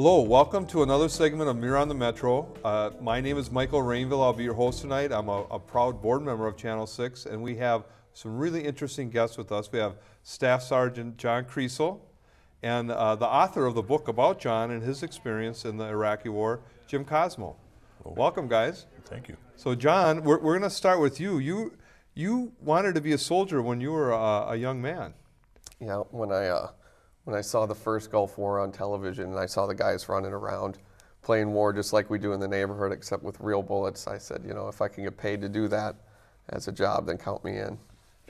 Hello, welcome to another segment of Mirror on the Metro. My name is Michael Rainville. I'll be your host tonight. I'm a proud board member of Channel 6, and we have some really interesting guests with us. We have Staff Sergeant John Kriesel and the author of the book about John and his experience in the Iraqi War, Jim Kosmo. Welcome, guys. Thank you. So, John, we're going to start with you. You wanted to be a soldier when you were a young man. Yeah, when I saw the first Gulf War on television and I saw the guys running around playing war just like we do in the neighborhood except with real bullets, I said, you know, if I can get paid to do that as a job, then count me in.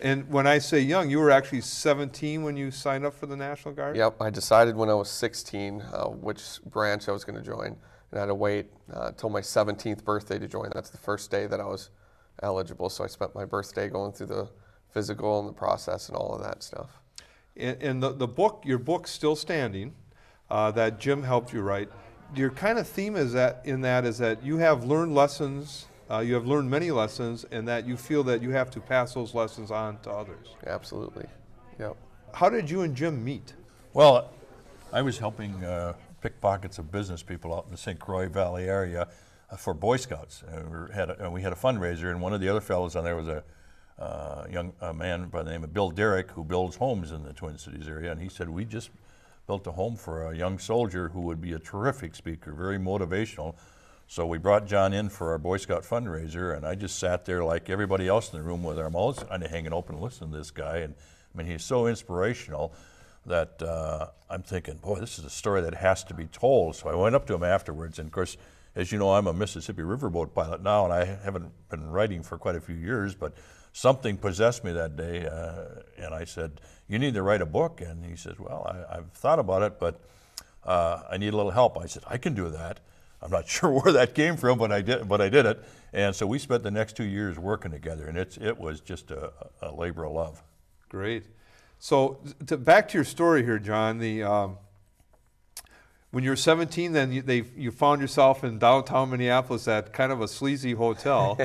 And when I say young, you were actually 17 when you signed up for the National Guard? Yep, I decided when I was 16 which branch I was going to join, and I had to wait till my 17th birthday to join. That's the first day that I was eligible, so I spent my birthday going through the physical and the process and all of that stuff. And the book, your book's still standing, that Jim helped you write. Your kind of theme is that you have learned lessons, you have learned many lessons, and that you feel that you have to pass those lessons on to others. Absolutely, yep. How did you and Jim meet? Well, I was helping pickpockets of business people out in the St. Croix Valley area for Boy Scouts. We had a fundraiser, and one of the other fellows on there was a young man by the name of Bill Derrick, who builds homes in the Twin Cities area, and he said, we just built a home for a young soldier who would be a terrific speaker, very motivational. So we brought John in for our Boy Scout fundraiser, and I just sat there like everybody else in the room with our mouths kind of hanging open and listening to this guy. And I mean, he's so inspirational that I'm thinking, boy, this is a story that has to be told. So I went up to him afterwards, and of course, as you know, I'm a Mississippi riverboat pilot now, and I haven't been writing for quite a few years, but something possessed me that day, and I said, you need to write a book. And he says, well, I've thought about it, but I need a little help. I said, I can do that. I'm not sure where that came from, but I did it. And so we spent the next 2 years working together, and it was just a labor of love. Great. So back to your story here, John. When you were 17, then you found yourself in downtown Minneapolis at kind of a sleazy hotel,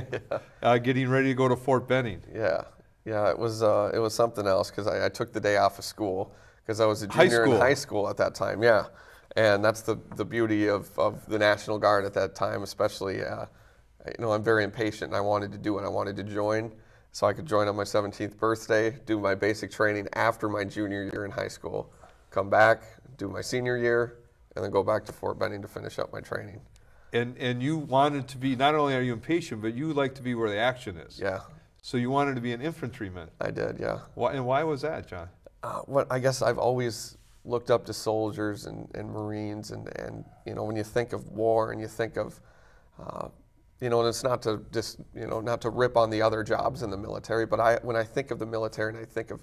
getting ready to go to Fort Benning. Yeah, it was something else because I took the day off of school because I was a junior in high school at that time. Yeah, and that's the beauty of the National Guard at that time, especially. You know, I'm very impatient, and I wanted to do it. I wanted to join so I could join on my 17th birthday, do my basic training after my junior year in high school, come back, do my senior year, and then go back to Fort Benning to finish up my training. And you wanted to be, not only are you impatient, but you like to be where the action is. Yeah. So you wanted to be an infantryman. I did, yeah. Why was that, John? I guess I've always looked up to soldiers and Marines, and you know, when you think of war and you think of, you know, and it's not to just, you know, not to rip on the other jobs in the military, but when I think of the military and I think of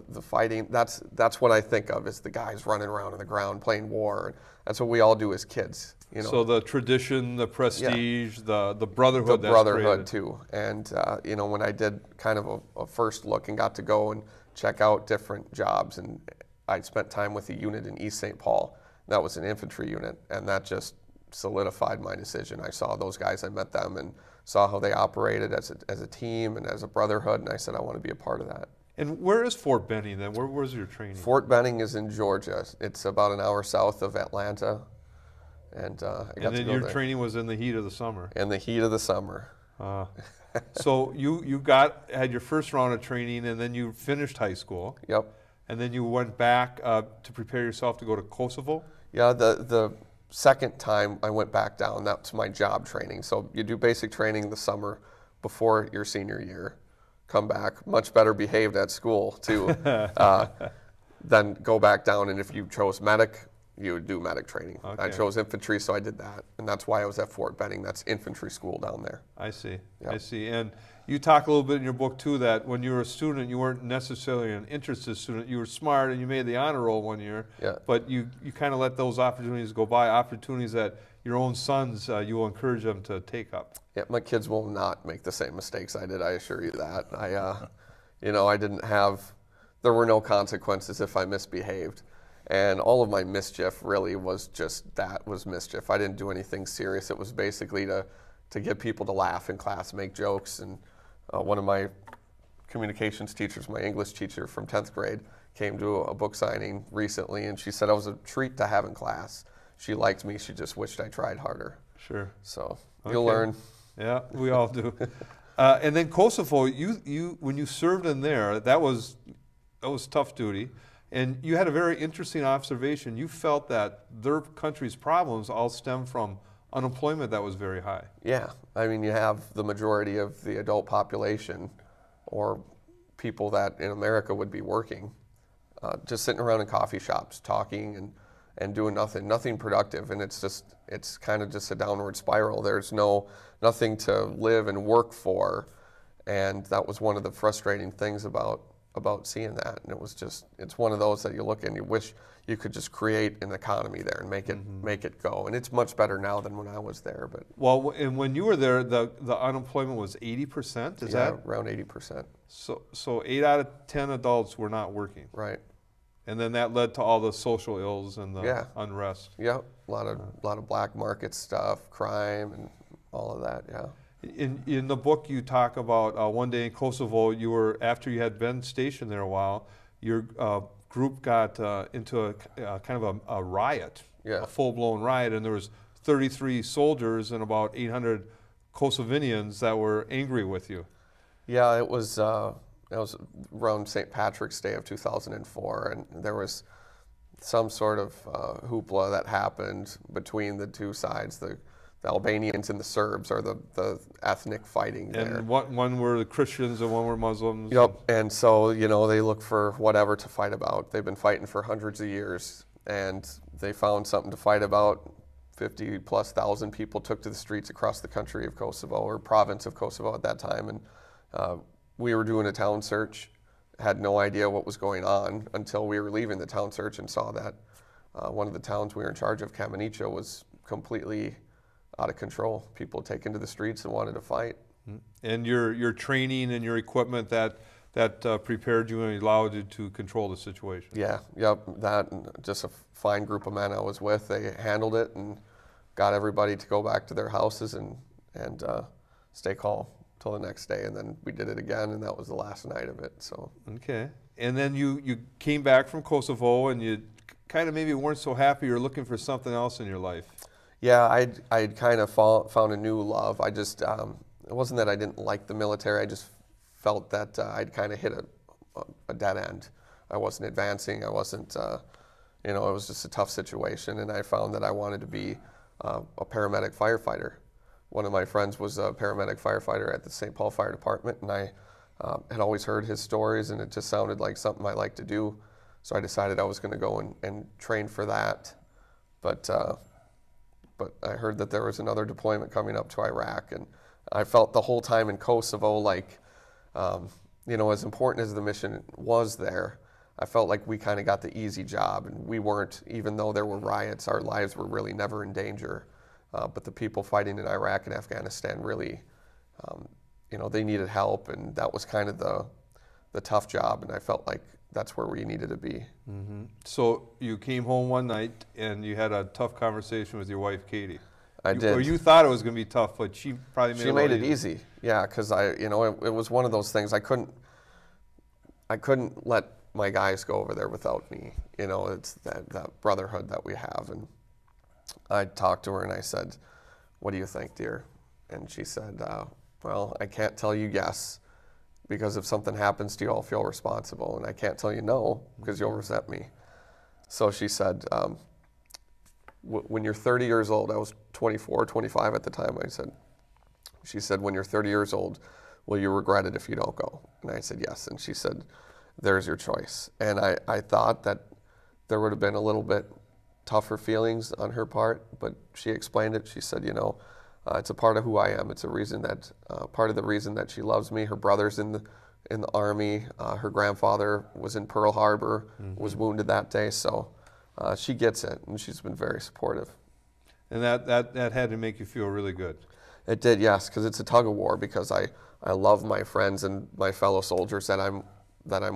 the fighting, that's what I think of, is the guys running around on the ground playing war. That's what we all do as kids, you know. So the tradition, the prestige, yeah. the brotherhood. The brotherhood too. And you know, when I did kind of a first look and got to go and check out different jobs, and I spent time with a unit in East St. Paul. That was an infantry unit, and that just solidified my decision. I saw those guys, I met them, and saw how they operated as a team and as a brotherhood, and I said I want to be a part of that. And where is Fort Benning then? Where was your training? Fort Benning is in Georgia. It's about an hour south of Atlanta. And I got to go there. And then your training was in the heat of the summer? In the heat of the summer. So you had your first round of training, and then you finished high school. Yep. And then you went back to prepare yourself to go to Kosovo? Yeah, the second time I went back down, that's my job training. So you do basic training the summer before your senior year. Come back, much better behaved at school too. Then go back down, and if you chose medic, you would do medic training. Okay. I chose infantry, so I did that, and that's why I was at Fort Benning. That's infantry school down there. I see, yep. I see. And you talk a little bit in your book too that when you were a student, you weren't necessarily an interested student. You were smart, and you made the honor roll one year. Yeah. But you kind of let those opportunities go by, opportunities that your own sons, you will encourage them to take up. Yeah, my kids will not make the same mistakes I did, I assure you that. You know, there were no consequences if I misbehaved. And all of my mischief really was just that, was mischief. I didn't do anything serious. It was basically to get people to laugh in class, make jokes. And one of my communications teachers, my English teacher from 10th grade, came to a book signing recently, and she said I was a treat to have in class. she liked me. She just wished I tried harder. Sure. So Okay. you'll learn. Yeah, we all do. And then Kosovo, you when you served in there, that was tough duty, and you had a very interesting observation. You felt that their country's problems all stem from unemployment that was very high. Yeah, I mean, you have the majority of the adult population, or people that in America would be working, just sitting around in coffee shops talking and doing nothing productive, and it's kind of just a downward spiral. There's nothing to live and work for, and that was one of the frustrating things about seeing that. And it's one of those that you look and you wish you could just create an economy there and make it go. And it's much better now than when I was there. But well, and when you were there, the unemployment was 80%. Is that around 80%? So 8 out of 10 adults were not working. Right. And then that led to all the social ills and the unrest. Yeah, a lot of black market stuff, crime, and all of that. Yeah. In the book, you talk about one day in Kosovo, after you had been stationed there a while, your group got into a kind of a riot, a full-blown riot, and there was 33 soldiers and about 800 Kosovinians that were angry with you. Yeah, it was around St. Patrick's Day of 2004, and there was some sort of hoopla that happened between the two sides. The Albanians and the Serbs are the ethnic fighting there. And one were the Christians and one were Muslims. Yep, and so, they look for whatever to fight about. They've been fighting for hundreds of years, and they found something to fight about. 50,000+ people took to the streets across the country of Kosovo, or province of Kosovo at that time, and we were doing a town search, had no idea what was going on until we were leaving the town search and saw that one of the towns we were in charge of, Kamenicea, was completely out of control. People taken to the streets and wanted to fight. And your training and your equipment that prepared you and allowed you to control the situation. Yeah, yep, that, and just a fine group of men I was with. They handled it and got everybody to go back to their houses and stay calm till the next day, and then we did it again, and that was the last night of it. So okay, and then you came back from Kosovo, and you kind of maybe weren't so happy. You're looking for something else in your life. Yeah, I'd kind of found a new love. I just it wasn't that I didn't like the military. I just felt that I'd kind of hit a dead end. I wasn't advancing. I wasn't, it was just a tough situation, and I found that I wanted to be a paramedic firefighter. One of my friends was a paramedic firefighter at the St. Paul Fire Department, and I had always heard his stories, and it just sounded like something I liked to do. So I decided I was going to go and train for that. But I heard that there was another deployment coming up to Iraq, and I felt the whole time in Kosovo like, as important as the mission was there, I felt like we kind of got the easy job, and we weren't, even though there were riots, our lives were really never in danger. But the people fighting in Iraq and Afghanistan really, they needed help, and that was kind of the tough job, and I felt like that's where we needed to be. Mm-hmm. So you came home one night and you had a tough conversation with your wife, Katie. I did. Or you thought it was going to be tough, but she probably made it easy. Yeah, because it was one of those things. I couldn't let my guys go over there without me. It's that brotherhood that we have. And I talked to her and I said, "What do you think, dear?" And she said, "Well, I can't tell you yes, because if something happens to you, I'll feel responsible. And I can't tell you no, because you'll resent me." So she said, when you're 30 years old, I was 24, 25 at the time, she said, "When you're 30 years old, will you regret it if you don't go?" And I said, "Yes." And she said, "There's your choice." And I thought that there would have been a little bit tougher feelings on her part, but she explained it. She said, it's a part of who I am. It's a reason that, part of the reason that she loves me. Her brother's in the Army. Her grandfather was in Pearl Harbor, was wounded that day. So she gets it, and she's been very supportive. And that had to make you feel really good. It did, yes, because it's a tug of war, because I love my friends and my fellow soldiers that I'm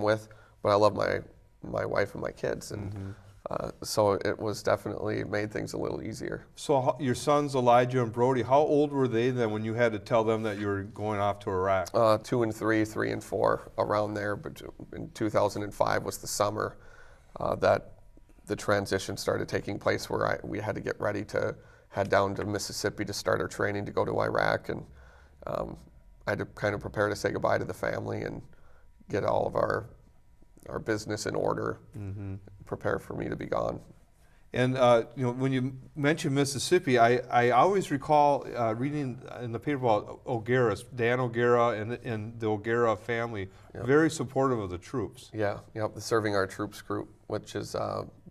with, but I love my wife and my kids, and so it was definitely made things a little easier. So your sons Elijah and Brody, how old were they then when you had to tell them that you were going off to Iraq? 2 and 3, 3 and 4, around there. But in 2005 was the summer that the transition started taking place where we had to get ready to head down to Mississippi to start our training to go to Iraq, and I had to kind of prepare to say goodbye to the family and get all of our business in order, prepare for me to be gone. And you know, when you mention Mississippi, I always recall reading in the paper about O'Gara, Dan O'Gara and the O'Gara family, very supportive of the troops. Yeah, yep, the Serving Our Troops group, which is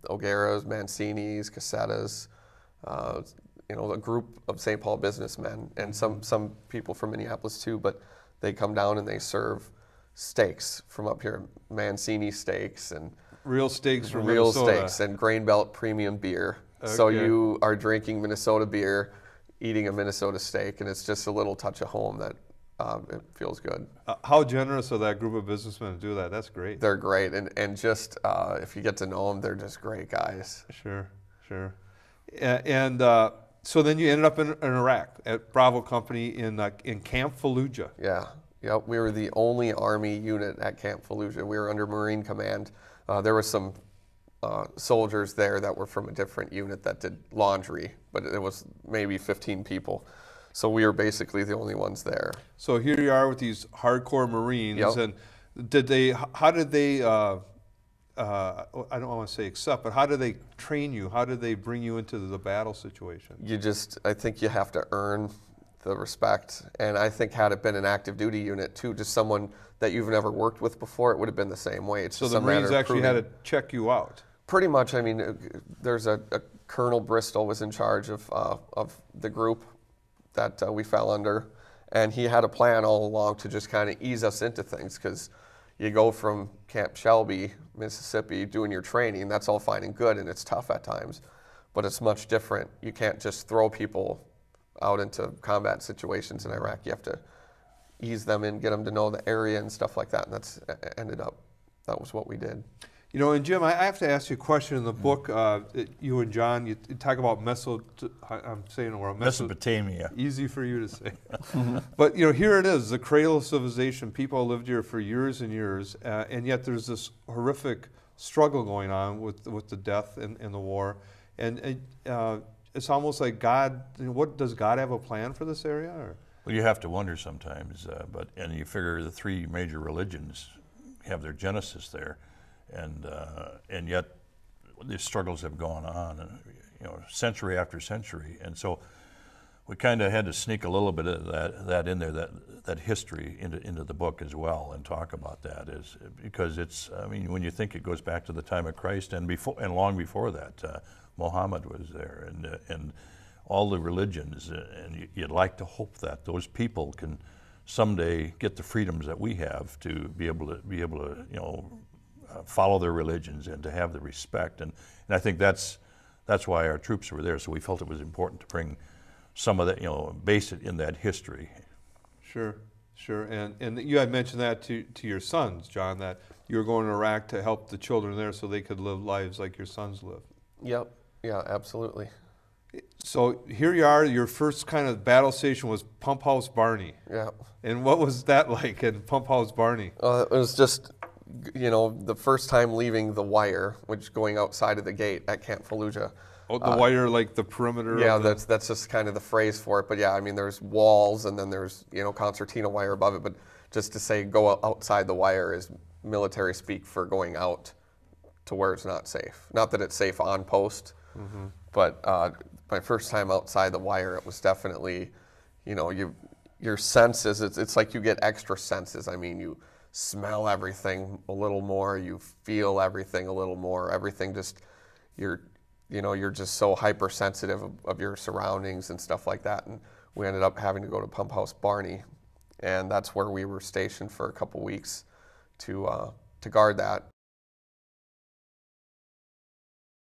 O'Gara's, Mancini's, Cassetta's, you know, a group of St. Paul businessmen, and some people from Minneapolis too, but they come down and they serve steaks from up here, Mancini steaks and real steaks from real Minnesota. Steaks and Grain Belt premium beer. Okay. So you are drinking Minnesota beer, eating a Minnesota steak, and it's just a little touch of home that it feels good. How generous of that group of businessmen to do that. That's great. They're great, and just if you get to know them, they're just great guys. Sure, sure. And so then you ended up in Iraq at Bravo Company in Camp Fallujah. Yeah, yep. We were the only Army unit at Camp Fallujah. We were under Marine Command. There were some soldiers there that were from a different unit that did laundry, but it was maybe 15 people. So we were basically the only ones there. So here you are with these hardcore Marines, yep. And how did they, I don't want to say accept, but how did they train you? How did they bring you into the battle situation? I think you have to earn the respect. And I think had it been an active duty unit too, just someone that you've never worked with before, it would have been the same way. It's so the Marines actually had to check you out? Pretty much. I mean, there's a Colonel Bristol was in charge of the group that we fell under, and he had a plan all along to just kind of ease us into things, because you go from Camp Shelby, Mississippi, doing your training, that's all fine and good, and it's tough at times, but it's much different. You can't just throw people out into combat situations in Iraq. You have to ease them in, get them to know the area and stuff like that, and that was what we did. You know, and Jim, I have to ask you a question. In the book, you and John, you talk about Mesopotamia. Easy for you to say. But, you know, here it is, the cradle of civilization. People lived here for years and years, and yet there's this horrific struggle going on with the death and the war. And it's almost like God, what, does God have a plan for this area? Or? Well, you have to wonder sometimes, and you figure the three major religions have their genesis there. And yet these struggles have gone on, and you know, century after century, and so we kind of had to sneak a little bit of that in there, that history into the book as well, and talk about that, is because it's, I mean, when you think it goes back to the time of Christ and long before that, Muhammad was there, and all the religions, and you'd like to hope that those people can someday get the freedoms that we have to be able to you know, follow their religions and to have the respect, and I think that's why our troops were there. So we felt it was important to bring some of that, you know, base it in that history. Sure, sure. And you had mentioned that to your sons, John, that you were going to Iraq to help the children there so they could live lives like your sons live. Yep. Yeah, absolutely. So here you are. Your first kind of battle station was Pump House Barney. Yeah. And what was that like in Pump House Barney? It was just, you know, the first time leaving the wire, which going outside of the gate at Camp Fallujah. Oh, the wire, like the perimeter? Yeah, that's just kind of the phrase for it. But yeah, I mean, there's walls and then there's, you know, concertina wire above it. But just to say go outside the wire is military speak for going out to where it's not safe. Not that it's safe on post, but my first time outside the wire, it was definitely, you know, your senses, it's like you get extra senses. I mean, you smell everything a little more, you feel everything a little more, everything just, you're just so hypersensitive of your surroundings and stuff like that. And we ended up having to go to Pump House Barney, and that's where we were stationed for a couple weeks to guard that.